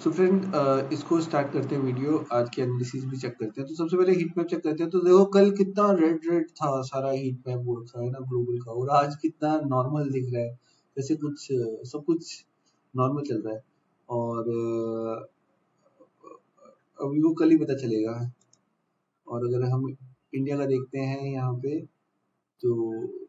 So friend इसको start करते हैं वीडियो। आज के एनालिसिस भी चेक करते हैं। तो सबसे पहले हीट मैप चेक करते हैं। तो देखो कल कितना रेड रेड था सारा हीट मैप बोर्ड का, है ना, ग्लोबल का, और आज कितना नॉर्मल दिख रहा है। जैसे कुछ सब कुछ नॉर्मल चल रहा है। और अभी वो कल ही पता चलेगा। और अगर हम इंडिया का देखते हैं यहाँ पे, तो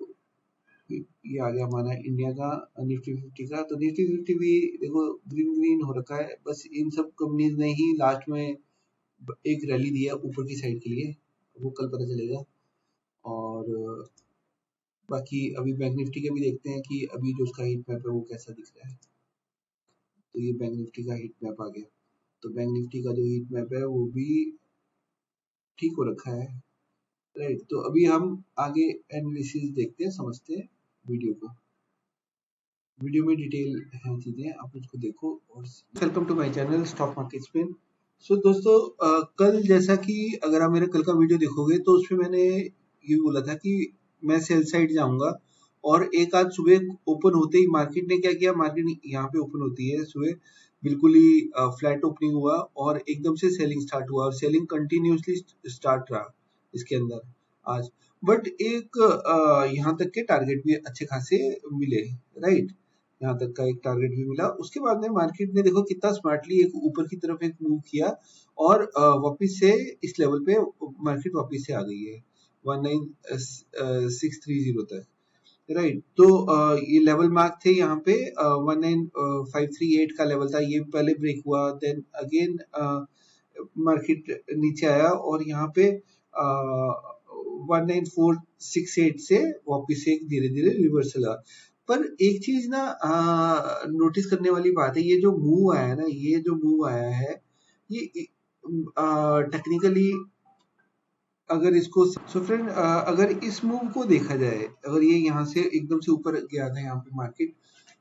ये आ गया हमारा इंडिया का निफ्टी 50 का। तो निफ्टी 50 भी देखो ग्रीन ग्रीन हो रखा है। बस इन सब कंपनीज ने ही लास्ट में एक रैली दिया ऊपर की साइड के लिए, वो कल पता चलेगा। और बाकी अभी बैंक निफ्टी का भी देखते हैं कि अभी जो उसका हीट मैप है वो कैसा दिख रहा है। तो ये बैंक निफ्टी का हीट मैप आ गया। तो बैंक निफ्टी का जो हीट मैप है वो भी ठीक हो रखा है, राइट। तो अभी हम आगे एनालिसिस देखते हैं, समझते हैं वीडियो को। वीडियो में डिटेल है चीजें, आप उसको देखो। और welcome to my channel stock market spin. So दोस्तों, कल जैसा कि अगर आप मेरे कल का वीडियो देखोगे तो उसमें मैंने ये बोला था कि मैं सेल साइड जाऊंगा। और एक आज सुबह ओपन होते ही मार्केट ने क्या किया, मार्केट यहाँ पे ओपन होती है सुबह, बिल्कुल ही फ्लैट ओपनिंग हुआ और एकदम से सेलिंग स्टार्ट हुआ और सेलिंग कंटिन्यूसली स्टार्ट रहा इसके अंदर आज। बट एक यहाँ तक के टारगेट भी अच्छे खासे मिले, राइट। यहाँ तक का एक टारगेट भी मिला। उसके बाद में मार्केट ने देखो कितना स्मार्टली एक ऊपर की तरफ एक मूव किया और वापस से इस लेवल पे मार्केट वापस से आ गई है 19630 तक, राइट। तो ये लेवल मार्क थे यहाँ पे, 19538 का लेवल था, ये पहले ब्रेक हुआ। देन अगेन मार्केट नीचे आया और यहाँ पे 19468 से वापस से धीरे धीरे रिवर्सल आ। पर एक चीज ना नोटिस करने वाली बात है, ये जो मूव आया है ना, ये जो मूव आया है, ये टेक्निकली अगर इसको सो फ्रेंड अगर इस मूव को देखा जाए, अगर ये यहाँ से एकदम से ऊपर गया था यहाँ पे मार्केट,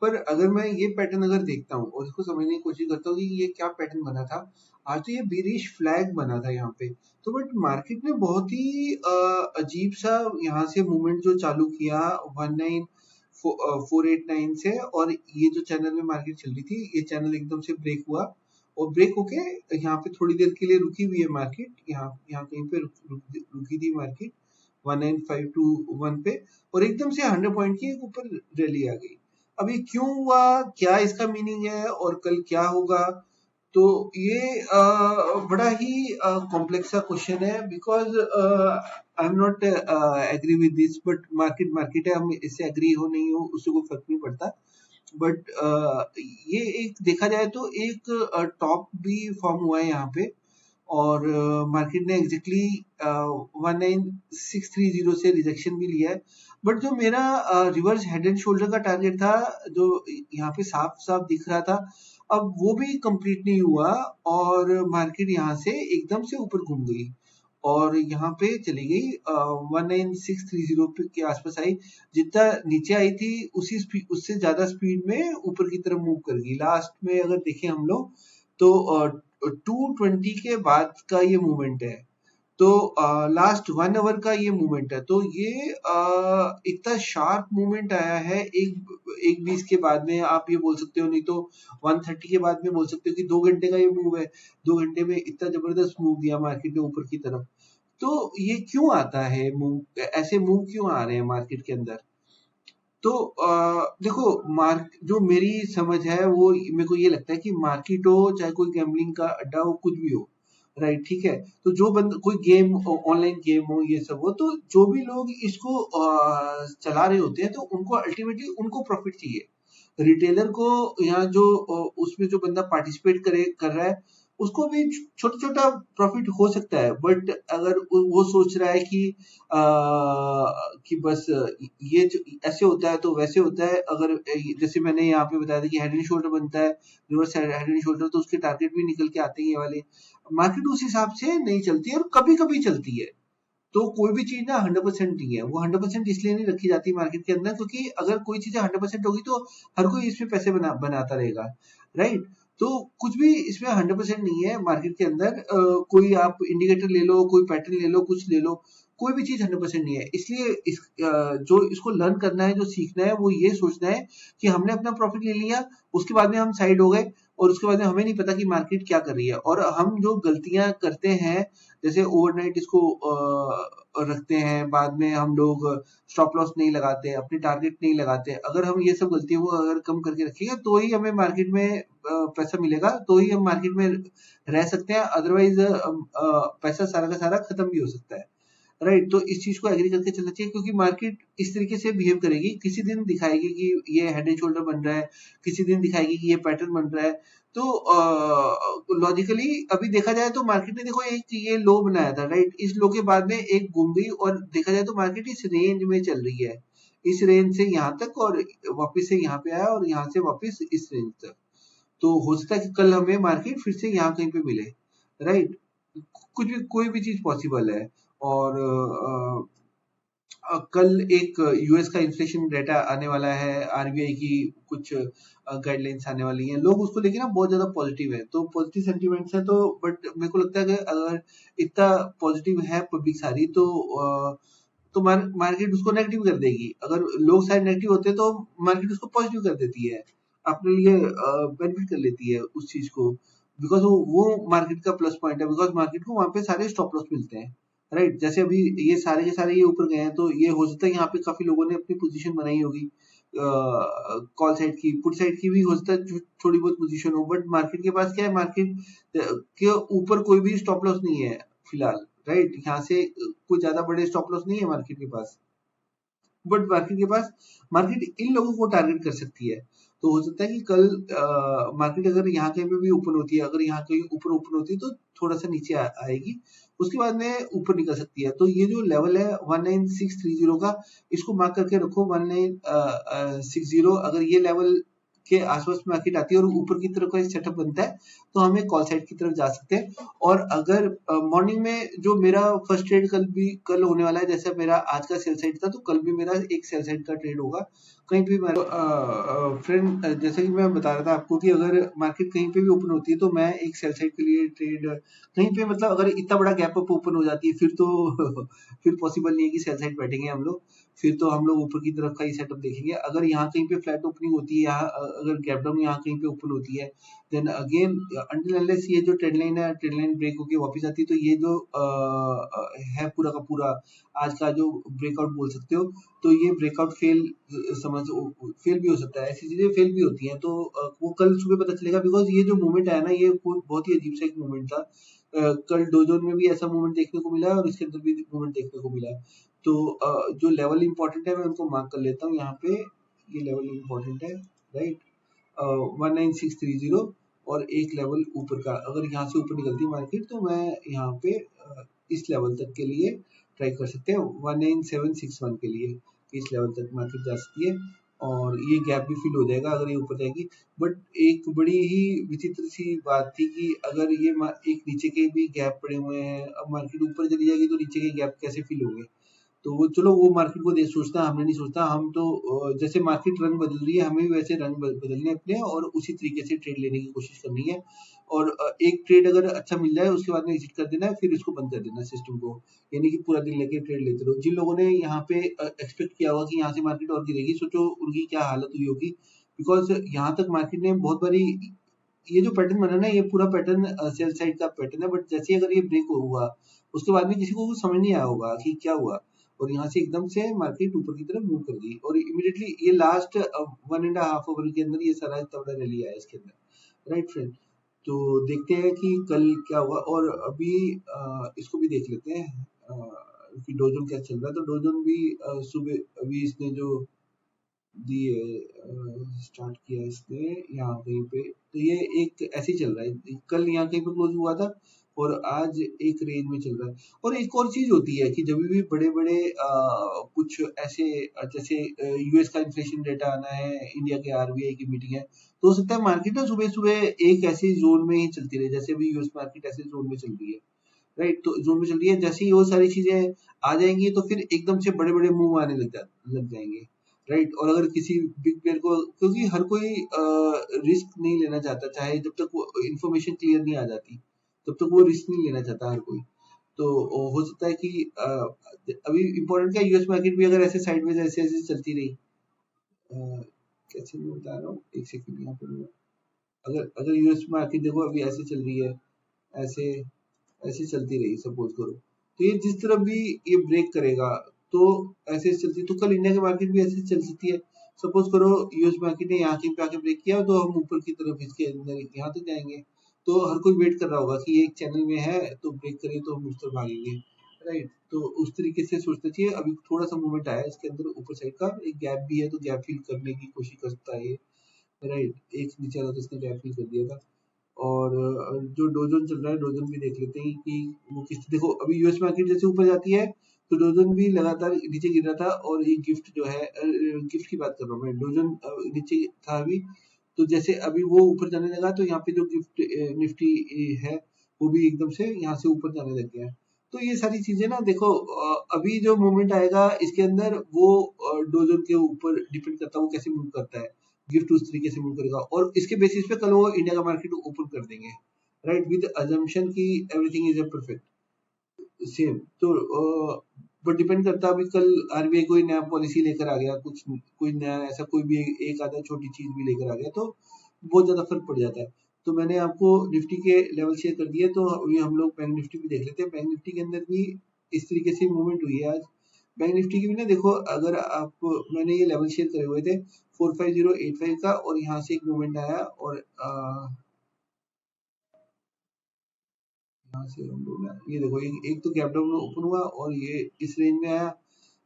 पर अगर मैं ये पैटर्न अगर देखता हूँ और इसको समझने की कोशिश करता हूँ कि ये क्या पैटर्न बना था। आज तो ये बीरिश फ्लैग बना था यहाँ पे। तो बट मार्केट ने बहुत ही अजीब सा यहाँ से मूवमेंट जो चालू किया 19489 से, और ये जो चैनल में मार्केट चल रही थी, ये चैनल एकदम से ब्रेक हुआ और ब्रेक होके यहाँ पे थोड़ी देर के लिए रुकी हुई है मार्केट। यहाँ कहीं पे रुकी थी मार्केट 19521 पे, और एकदम से 100 पॉइंट की एक ऊपर रैली आ गई। अब ये क्यों हुआ, क्या इसका मीनिंग है और कल क्या होगा, तो ये बड़ा ही कॉम्प्लेक्स सा क्वेश्चन है। Because I am not agree with this, but market market है, हम इससे एग्री हो नहीं हो उससे कोई फर्क नहीं पड़ता। बट ये एक देखा जाए तो एक टॉप भी फॉर्म हुआ है यहाँ पे, और मार्केट ने एग्जैक्टली 19630 से रिजेक्शन भी लिया है। बट जो मेरा रिवर्स हेड एंड शोल्डर का टारगेट था, जो यहाँ पे साफ साफ दिख रहा था, अब वो भी कंप्लीट नहीं हुआ और मार्केट यहाँ से एकदम से ऊपर घूम गई और यहाँ पे चली गई 19630 के आसपास आई। जितना नीचे आई थी उसी स्पीड, उससे ज्यादा स्पीड में ऊपर की तरफ मूव कर गई। लास्ट में अगर देखें हम लोग तो 220 के बाद का ये मूवमेंट है। तो लास्ट 1 आवर का ये मूवमेंट है। तो ये इतना शार्प मूवमेंट आया है एक 20 के बाद में, आप ये बोल सकते हो, नहीं तो 130 के बाद में बोल सकते हो कि 2 घंटे का ये मूव है। 2 घंटे में इतना जबरदस्त मूव दिया मार्केट ने ऊपर की तरफ। तो ये क्यों आता है मूव, ऐसे मूव क्यों आ रहे हैं मार्केट के अंदर। तो देखो, मार्क जो मेरी समझ है वो मेरे को ये लगता है कि मार्केट हो चाहे कोई गैम्बलिंग का अड्डा हो, कुछ भी हो, राइट, ठीक है। तो जो कोई गेम ऑनलाइन गेम हो, ये सब हो, तो जो भी लोग इसको चला रहे होते हैं तो उनको अल्टीमेटली उनको प्रॉफिट चाहिए। रिटेलर को यहाँ जो उसमें जो बंदा पार्टिसिपेट कर रहा है उसको भी छोटा छोटा प्रॉफिट हो सकता है। बट अगर वो सोच रहा है कि बस ये ऐसे होता है तो वैसे होता है, अगर जैसे मैंने यहाँ पे बताया था कि हेड एंड शोल्डर बनता है, रिवर्स हेड एंड शोल्डर, तो उसके टारगेट भी निकल के आते हैं ये वाले। मार्केट उस हिसाब से नहीं चलती है और कभी कभी चलती है। तो कोई भी चीज ना 100% नहीं है। वो 100% इसलिए नहीं रखी जाती मार्केट के अंदर क्योंकि अगर कोई चीज 100% होगी तो हर कोई इसमें पैसे बनाता रहेगा, राइट। तो कुछ भी इसमें 100% नहीं है मार्केट के अंदर। कोई आप इंडिकेटर ले लो, कोई पैटर्न ले लो, कुछ ले लो, कोई भी चीज 100% नहीं है। इसलिए जो इसको लर्न करना है, जो सीखना है, वो ये सोचना है कि हमने अपना प्रॉफिट ले लिया, उसके बाद में हम साइड हो गए, और उसके बाद में हमें नहीं पता कि मार्केट क्या कर रही है। और हम जो गलतियां करते हैं, जैसे ओवरनाइट इसको रखते हैं, बाद में हम लोग स्टॉप लॉस नहीं लगाते, अपने टारगेट नहीं लगाते, अगर हम ये सब गलतियों को अगर कम करके रखेंगे तो ही हमें मार्केट में पैसा मिलेगा, तो ही हम मार्केट में रह सकते हैं। अदरवाइज पैसा सारा का सारा खत्म भी हो सकता है, राइट। तो इस चीज को एग्री करके चलना चाहिए, क्योंकि मार्केट इस तरीके से बिहेव करेगी, किसी दिन दिखाएगी कि ये हेड एंड शोल्डर बन रहा है, किसी दिन दिखाएगी कि ये पैटर्न बन रहा है। तो लॉजिकली अभी देखा जाए तो मार्केट ने देखो एक ये लो बनाया था, राइट। इस लो के बाद में एक घूम गई, और देखा जाए तो मार्केट इस रेंज में चल रही है, इस रेंज से यहाँ तक, और वापस से यहाँ पे आया, और यहाँ से वापस इस रेंज तक। तो हो सकता है कि कल हमें मार्केट फिर से यहाँ कहीं पे मिले, राइट। कुछ भी, कोई भी चीज पॉसिबल है। और कल एक यूएस का इन्फ्लेशन डेटा आने वाला है, आरबीआई की कुछ गाइडलाइंस आने वाली हैं, लोग उसको लेके ना बहुत ज्यादा पॉजिटिव है, तो पॉजिटिव सेंटिमेंट्स है। तो बट मेरे को लगता है कि अगर इतना पॉजिटिव है पब्लिक सारी, तो मार्केट उसको नेगेटिव कर देगी। अगर लोग सारे नेगेटिव होते हैं तो मार्केट उसको पॉजिटिव कर देती है, अपने लिए बेनिफिट कर लेती है उस चीज को, बिकॉज वो मार्केट का प्लस पॉइंट है, बिकॉज मार्केट को वहां पे सारे स्टॉप लॉस मिलते हैं, राइट। जैसे अभी ये सारे के सारे ये ऊपर गए हैं, तो ये हो सकता है यहाँ पे काफी लोगों ने अपनी पोजीशन बनाई होगी, कॉल साइड की, पुट साइड की भी हो सकता है थोड़ी बहुत पोजीशन हो, बट मार्केट के पास क्या है, मार्केट के ऊपर कोई भी स्टॉप लॉस नहीं है फिलहाल, राइट। यहाँ से कोई ज्यादा बड़े स्टॉप लॉस नहीं है मार्केट के पास, बट मार्केट के पास, मार्केट इन लोगों को टारगेट कर सकती है। तो हो सकता है कि कल मार्केट अगर यहाँ कहीं पे भी ओपन होती है, अगर यहाँ कहीं ऊपर ओपन होती है तो थोड़ा सा नीचे आएगी, उसके बाद में ऊपर निकल सकती है। तो ये जो लेवल है 19630 का, इसको मार्क करके रखो, 1960। अगर ये लेवल के आसपास मार्केट आती है और ऊपर की तरफ का सेटअप बनता है, तो हम एक कॉल साइड की तरफ जा सकते हैं। और अगर मॉर्निंग में जो मेरा फर्स्ट ट्रेड कल होने वाला है, जैसा मेरा आज का सेल साइड था, तो कल भी मेरा एक सेल साइड का ट्रेड होगा कहीं भी। मेरा फ्रेंड, जैसे कि मैं बता रहा था आपको कि अगर मार्केट कहीं पे भी ओपन होती है तो मैं एक सेल साइड के लिए ट्रेड कहीं पे, मतलब अगर इतना बड़ा गैप अप ओपन हो जाती है, फिर तो फिर पॉसिबल नहीं है कि सेल साइड बैठेंगे हम लोग, फिर तो हम लोग ऊपर की तरफ का ही सेटअप देखेंगे। अगर यहाँ कहीं पे फ्लैट ओपनिंग होती है, यहाँ अगर गैप डाउन यहाँ कहीं पे ओपन होती है, देन अगेन अंटिल अनलेस ये जो ट्रेंड लाइन है, ट्रेंड लाइन ब्रेक होके वापस आती है, तो ये जो है पूरा का पूरा आज का जो ब्रेकआउट बोल सकते हो, तो ये ब्रेकआउट फेल समझ, फेल भी हो सकता है, ऐसी चीजें फेल भी होती हैं। तो वो कल सुबह पता चलेगा, बिकॉज ये जो मूवमेंट आया ना, ये बहुत ही अजीब सा एक मूवमेंट था। कल डोजोन में भी ऐसा मूवमेंट देखने को मिला है, और इसके अंदर भी मूवमेंट देखने को मिला है। तो जो लेवल इंपॉर्टेंट है मैं उनको मार्क कर लेता हूँ यहाँ पे, ये लेवल इंपॉर्टेंट है, राइट। 19630, और एक लेवल ऊपर का, अगर यहाँ से ऊपर निकलती है मार्केट तो मैं यहाँ पे इस लेवल तक के लिए ट्राई कर सकते हैं, 19761 के लिए इस लेवल तक मार्केट जा सकती है, और ये गैप भी फिल हो जाएगा अगर ये ऊपर जाएगी। बट एक बड़ी ही विचित्र सी बात थी कि अगर ये एक नीचे के भी गैप पड़े हुए हैं, अब मार्केट ऊपर चली जाएगी तो नीचे के गैप कैसे फिल होंगे। तो वो चलो, वो मार्केट को देख सोचता है, हमने नहीं सोचता। हम तो जैसे मार्केट रंग बदल रही है, हमें भी वैसे रंग बदलने अपने, और उसी तरीके से ट्रेड लेने की कोशिश करनी है। और एक ट्रेड अगर अच्छा मिल जाए उसके बाद में एग्जिट कर देना है, फिर इसको बंद कर देना सिस्टम को, यानी कि पूरा दिन लेके ट्रेड लेते रहो। जिन लोगों ने यहाँ पे एक्सपेक्ट किया होगा कि यहाँ से मार्केट और गिरेगी, सोचो उनकी क्या हालत हुई होगी, बिकॉज यहाँ तक मार्केट ने बहुत बारी, ये जो पैटर्न बना ना, ये पूरा पैटर्न सेल साइड का पैटर्न है, बट जैसे अगर ये ब्रेक हुआ, उसके बाद में किसी को कुछ समझ नहीं आया होगा कि क्या हुआ, और यहाँ से एकदम से मार्केट ऊपर की तरफ मूव कर गई, और इमीडिएटली ये लास्ट 1.5 आवर के अंदर ये सारा इतना बड़ा रैली आया इसके अंदर, राइट फ्रेंड। तो देखते हैं कि कल क्या हुआ, और अभी इसको भी देख लेते हैं कि डोजन क्या चल रहा है। तो डोजन भी सुबह अभी इसने जो दिए स्टार्ट किया इसने यहाँ कहीं पे, तो ये एक ऐसे ही चल रहा है, कल यहाँ कहीं पे क्लोज हुआ था, और आज एक रेंज में चल रहा है। और एक और चीज होती है कि जब भी बड़े बड़े कुछ ऐसे, जैसे यूएस का इन्फ्लेशन डेटा आना है, इंडिया के आरबीआई की मीटिंग है, तो हो सकता है मार्केट ना सुबह सुबह एक ऐसे जोन में ही चलती रहे, जैसे अभी यूएस मार्केट ऐसे जोन में चल रही है, राइट। तो जोन में चल रही है, जैसे ही वो सारी चीजें आ जाएंगी तो फिर एकदम से बड़े बड़े मूव आने लग जाएंगे, राइट। और अगर किसी बिग प्लेयर को, क्योंकि हर कोई रिस्क नहीं लेना चाहता, चाहे जब तक वो इन्फॉर्मेशन क्लियर नहीं आ जाती तब तक वो रिस्क नहीं लेना चाहता हर कोई। तो हो सकता है कि अभी इम्पोर्टेंट क्या, यूएस मार्केट भी अगर ऐसे साइडवेज ऐसे ऐसे चलती रही, कैसे मैं बता रहा हूँ, एक सेकंड यहाँ पर अगर अगर यूएस मार्केट देखो अभी ऐसे चल रही है, ऐसे ऐसे चलती रही सपोज करो, तो ये जिस तरफ भी ये ब्रेक करेगा तो ऐसे चलती, तो कल इंडिया की मार्केट भी ऐसे चल सकती है। सपोज करो यूएस मार्केट ने यहाँ कहीं पे आके ब्रेक किया तो हम ऊपर की तरफ इसके अंदर यहाँ तक जाएंगे, तो हर कोई वेट कर रहा होगा कि ये एक चैनल में है तो ब्रेक करे तो हम उस तरफ भागेंगे, राइट। तो उस तरीके से सोचना चाहिए। अभी थोड़ा सा मूवमेंट आया है इसके अंदर ऊपर साइड का, एक गैप भी है तो गैप फिल करने की कोशिश करता है ये, राइट। एक नीचे वाला तो इसने गैप फिल कर दिया था। और जो डोजन चल रहा है, डोजन भी देख लेते हैं कि वो किस, देखो अभी यूएस मार्केट जैसे ऊपर जाती है तो डोजन भी लगातार नीचे गिर रहा था, और ये गिफ्ट जो है, गिफ्ट की बात कर रहा हूँ मैं, डोजन नीचे था अभी, तो जैसे अभी वो ऊपर जाने लगा तो यहाँ पे जो गिफ्ट निफ्टी है वो भी एकदम से यहाँ से ऊपर जाने लग गया है। तो ये सारी चीजें ना देखो, अभी जो मोमेंट आएगा इसके अंदर वो डोजन के ऊपर डिपेंड करता है वो कैसे मूव करता है, गिफ्ट उस तरीके से मूव करेगा और इसके बेसिस पे कल वो इंडिया का मार्केट ओपन कर देंगे, राइट, विद अजम्पशन की एवरीथिंग इज परफेक्ट सेम। तो बट डिपेंड करता है, अभी कल आरबीआई कोई नया पॉलिसी लेकर आ गया, कुछ कोई नया ऐसा कोई भी एक आधा छोटी चीज भी लेकर आ गया तो बहुत ज्यादा फर्क पड़ जाता है। तो मैंने आपको निफ्टी के लेवल शेयर कर दिए, तो अभी हम लोग बैंक निफ्टी भी देख लेते हैं। बैंक निफ्टी के अंदर भी इस तरीके से मूवमेंट हुई है आज। बैंक निफ्टी की भी ना देखो, अगर आप, मैंने ये लेवल शेयर करे हुए थे 45085 का, और यहाँ से एक मूवमेंट आया और यहाँ से हम लोग ना ये देखो एक तो गैप डाउन ओपन हुआ और ये इस रेंज में आया,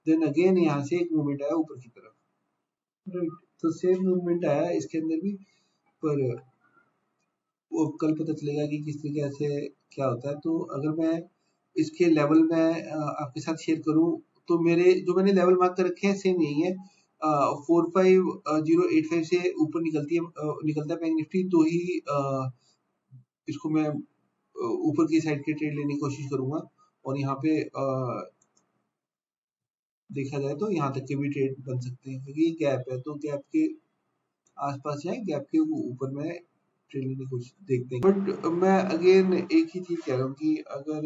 देन अगेन यहाँ से एक मूवमेंट आया ऊपर की तरफ, राइट। तो सेम मूवमेंट आया इसके अंदर भी, पर वो कल पता चलेगा कि किस तरीके से क्या होता है। तो अगर मैं इसके लेवल में आपके साथ शेयर करूं, तो मेरे जो मैंने लेवल मार्क कर रखे हैं सेम यही है। 45085 से ऊपर निकलती है, निकलता है बैंक निफ्टी, तो ही इसको मैं ऊपर की साइड के ट्रेड लेने की कोशिश करूंगा। और यहाँ पे देखा जाए तो यहाँ तक के भी ट्रेड बन सकते हैं, क्योंकि ये गैप है तो गैप के आसपास जाए, गैप के ऊपर में ट्रेड लेने की कोशिश देखते हैं। बट मैं अगेन एक ही चीज कह रहा हूँ कि अगर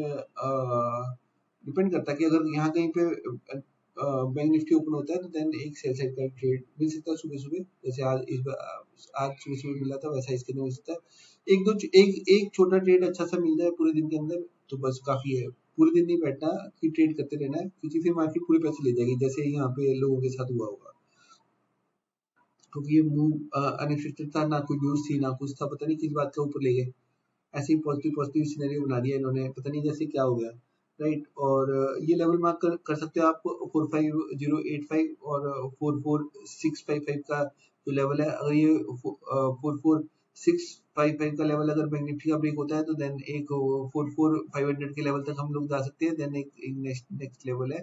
डिपेंड करता है कि अगर यहाँ कहीं पे बैंक निफ्टी ओपन होता है तो देन एक सेल साइड का ट्रेड मिल सकता है सुबह सुबह, जैसे आज आज सुबह सुबह मिला था वैसा इसके अंदर मिल सकता है। एक छोटा ट्रेड अच्छा सा मिल जाए पूरे दिन के अंदर तो बस काफी है। पूरे दिन नहीं बैठना कि ट्रेड करते रहना है, क्योंकि फिर मार्केट पूरे पैसे ले जाएगी, जैसे यहाँ पे लोगों के साथ हुआ होगा। क्योंकि ये मूव अनएक्सपेक्टेड था, ना कोई न्यूज थी ना कुछ था, पता नहीं किस बात का ऊपर ले गए, ऐसे ही पॉजिटिव पॉजिटिव सिनेरियो बना दिया इन्होंने, पता नहीं जैसे क्या हो गया, राइट। और ये लेवल मार्क कर सकते हो आप 45085 और 44655 का जो लेवल है। अगर ये 44655 का लेवल अगर बैंक निफ्टी का ब्रेक होता है तो देन एक 44500 के लेवल तक हम लोग जा सकते हैं। देन एक नेक्स्ट नेक्स्ट लेवल है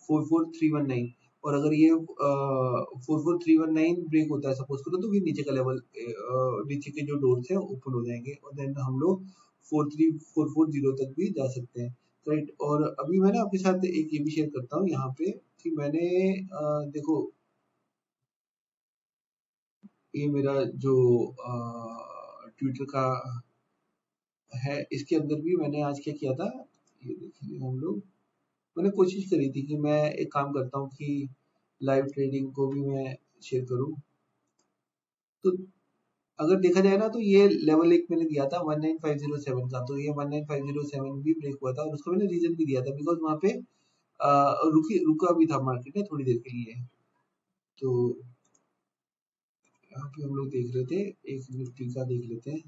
44319, और अगर ये 44319 ब्रेक होता है सपोज करो, तो फिर नीचे का लेवल, नीचे के जो डोर्स है ओपन हो जाएंगे और देन हम लोग 43440 तक भी जा सकते हैं, राइट। और अभी मैं ना आपके साथ एक ये भी शेयर करता हूँ यहाँ पे कि मैंने देखो ये मेरा जो ट्विटर का है, इसके अंदर भी मैंने आज क्या किया था, ये देखिए हम लोग, मैंने कोशिश करी थी कि मैं एक काम करता हूँ कि लाइव ट्रेडिंग को भी मैं शेयर करूँ। तो अगर देखा जाए ना तो ये लेवल एक मैंने दिया था 19507 का, तो ये 19507 भी ब्रेक हुआ था और उसका मैंने रीजन भी दिया था बिकॉज वहां पे रुका भी था मार्केट है थोड़ी देर के लिए। तो यहाँ पे हम लोग देख रहे थे, एक निफ्टी का देख लेते हैं,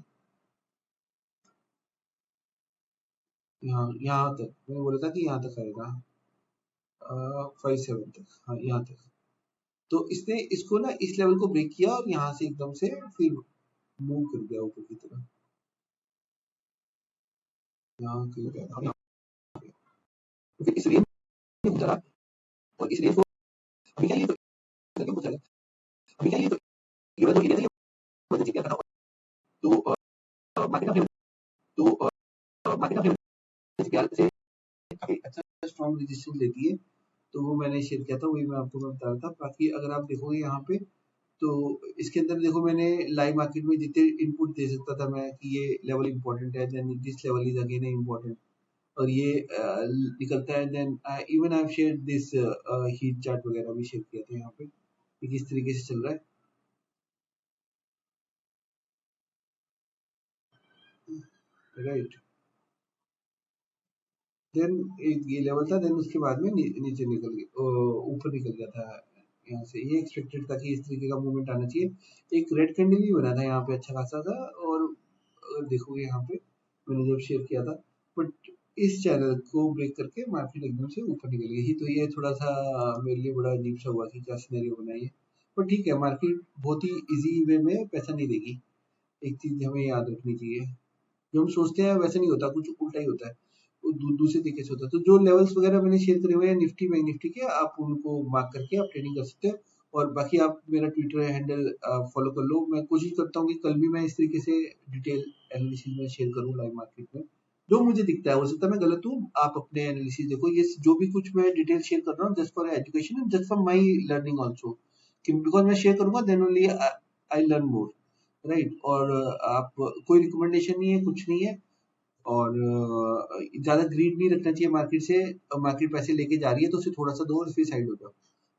यहाँ तक मैंने बोला था कि यहाँ तक आएगा 57 तक, हाँ यहाँ तक। तो इसने इसको ना इस लेवल को ब्रेक किया और यहाँ से एकदम से फिर मूव कर गया ऊपर की तरफ, यहाँ क्लियर है, हाँ, फिर इस रेंज में घुसा रहा और इस रेंज को अभी क्या ये तो करके घुसा रहा, अभी क्या ये तो ये वाला जो एरिया था ये वजन से क्या था, तो मार्केट अपने मार्केट अपने प्यार से काफी अच्छा स्ट्रॉन्ग रेजिस्टेंस लेती है। तो वो मैंने शेयर किया था, वही मैं आपको मैं बता रहा था। बाकी अगर आप देखोगे यहाँ पे तो इसके अंदर देखो मैंने लाइव मार्केट में जितने इनपुट दे सकता था मैं कि ये लेवल इंपॉर्टेंट है, then this level is again important, और ये निकलता है। Then even I have shared this heat chart वगैरह भी शेयर किया था यहाँ पे कि किस तरीके से चल रहा है। राइट। देन एक ये लेवल था, देन उसके बाद में नीचे निकल गया, ऊपर निकल गया था यहाँ से। ये एक्सपेक्टेड था कि इस तरीके का मूवमेंट आना चाहिए। एक रेड कैंडल भी बना था यहाँ पे अच्छा खासा था, और अगर देखोगे यहाँ पे मैंने जब शेयर किया था, बट इस चैनल को ब्रेक करके मार्केट एकदम से ऊपर निकल गई थी। तो ये थोड़ा सा मेरे लिए बड़ा अजीब सा हुआ कि क्या सिनेरियो बनाई है। पर ठीक है, मार्केट बहुत ही इजी वे में पैसा नहीं देगी, एक चीज हमें याद रखनी चाहिए। जो हम सोचते हैं वैसे नहीं होता, कुछ उल्टा ही होता है, वो दूसरे तरीके से होता है। तो जो लेवल्स वगैरह मैंने शेयर करे हुए हैं निफ्टी बैंक निफ्टी के, आप उनको मार्क करके आप ट्रेडिंग कर सकते हैं। और बाकी आप मेरा ट्विटर हैंडल फॉलो कर लो। मैं कोशिश करता हूँ कि कल भी मैं इस तरीके से डिटेल एनालिसिस में शेयर करूँ लाइव मार्केट में, जो मुझे दिखता है। हो सकता है मैं गलत हूँ, आप अपने एनालिसिस देखो। ये जो भी कुछ मैं डिटेल शेयर कर रहा हूँ just for education and just for my learning also, because मैं शेयर करूंगा then only I learn more, right. और आप, कोई रिकमेंडेशन नहीं है, कुछ नहीं है। और ज्यादा ग्रीड नहीं रखना चाहिए मार्केट से। मार्केट पैसे लेके जा रही है तो उसे थोड़ा सा दो और फिर साइड हो जाओ।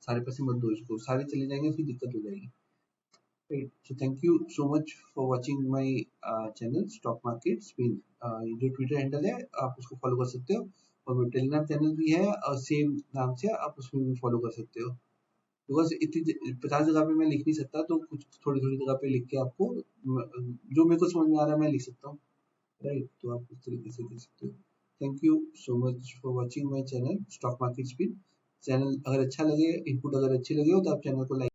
सारे पैसे मत दो इसको, सारे चले जाएंगे फिर दिक्कत हो जाएगी, right. So thank you so much for watching my channel stock market spin. ये जो ट्विटर हैंडल है आप उसको फॉलो कर सकते हो, और मेरा टेलीग्राम चैनल भी है और सेम नाम से आप उसमें भी फॉलो कर सकते हो। बिकॉज इतनी 50 जगह पे मैं लिख नहीं सकता, तो कुछ थोड़ी थोड़ी जगह पे लिख के आपको जो मेरे को समझ में आ रहा है मैं लिख सकता हूँ, राइट। तो आप इस तरीके से देख सकते हो। Thank you so much for watching my channel stock market spin. Channel अगर अच्छा लगे, इनपुट अगर अच्छे लगे हो तो आप चैनल को लाइक